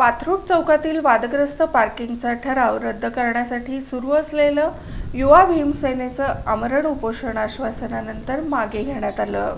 पाथरूड चौकातील वादग्रस्त पार्किंगचा ठराव रद्द करण्यासाठी सुरू असलेलं युवा भीमसेनेचं आमरण उपोषण आश्वासनानंतर मागे घेण्यात आलं।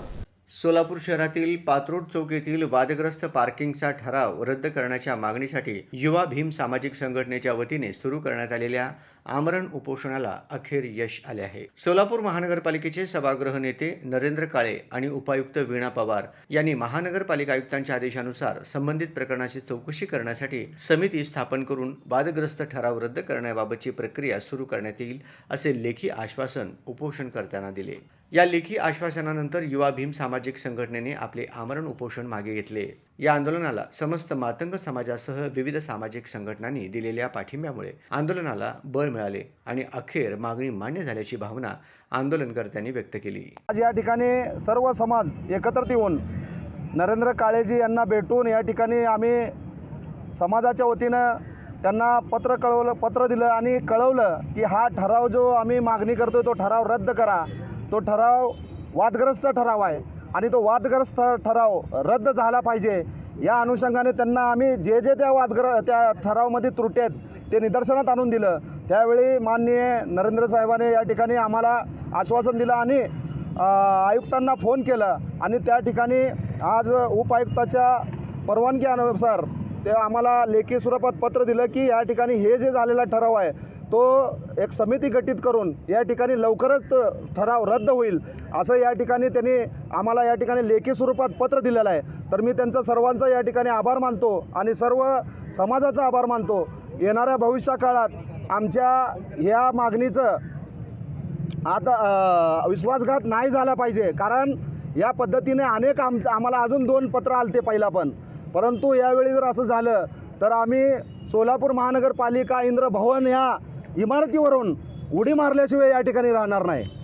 सोलापूर शहरातील पाथरूड चौक येथील वादग्रस्त पार्किंगचा ठराव रद्द करण्याच्या मागणीसाठी युवा भीम सामाजिक संघटनेच्या वतीने सुरू करण्यात आलेल्या आमरण उपोषणाला अखेर यश आले आहे। सोलापूर महानगरपालिकेचे सभागृह नेते नरेंद्र काळे आणि उपायुक्त वीणा पवार यांनी महानगरपालिका आयुक्तांच्या आदेशानुसार संबंधित प्रकरणाची चौकशी करण्यासाठी समिती स्थापन करून वादग्रस्त ठराव रद्द करण्याबाबतची प्रक्रिया सुरू करण्यात येईल असे लेखी आश्वासन उपोषणकर्त्यांना दिले। या लेखी आश्वासनानंतर युवा भीम सामाजिक संघटनेने आपले आमरण उपोषण मागे घेतले। या आंदोलनाला समस्त मातंग समाजासह विविध सामाजिक संघटनांनी दिलेल्या पाठिंब्यामुळे आंदोलनाला बळ मिळाले आणि अखेर मागणी मान्य झाल्याची भावना आंदोलनकर्त्यांनी व्यक्त केली। आज या ठिकाणी सर्व समाज एकत्रित येऊन नरेंद्र काळेजी यांना भेटून या ठिकाणी आम्ही समाजाच्या वतीनं त्यांना पत्र दिलं आणि कळवलं की हा ठराव जो आम्ही मागणी करतोय तो ठराव रद्द करा। तो ठराव वादग्रस्त ठराव आहे आणि तो वादग्रस्त ठराव रद्द झाला पाहिजे। या अनुषंगाने त्यांना आम्ही जे त्या ठरावामध्ये त्रुटी आहेत ते निदर्शनात आणून दिलं। त्यावेळी माननीय नरेंद्र साहेबांनी या ठिकाणी आम्हाला आश्वासन दिलं आणि आयुक्तांना फोन केलं आणि त्या ठिकाणी आज उपायुक्ताच्या परवानगीनुसार ते आम्हाला लेखी स्वरूपात पत्र दिलं की या ठिकाणी हे जे झालेला ठराव आहे तो एक समिती गठीत करून या ठिकाणी लवकरच ठराव रद्द होईल असं या ठिकाणी त्यांनी आम्हाला या ठिकाणी लेखी स्वरूपात पत्र दिलेलं आहे। तर मी त्यांचा सर्वांचा या ठिकाणी आभार मानतो आणि सर्व समाजाचा आभार मानतो। येणाऱ्या भविष्यकाळात आमच्या या मागणीचं आता विश्वासघात नाही झाला पाहिजे, कारण या पद्धतीने अनेक आम्हाला अजून 2 पत्र आलते पहिला परंतु यावेळी जर असं झालं तर आम्ही सोलापूर महानगरपालिका इंद्र भवन या इमारतीवरून उडी मारल्याशिवाय या ठिकाणी राहणार नाही।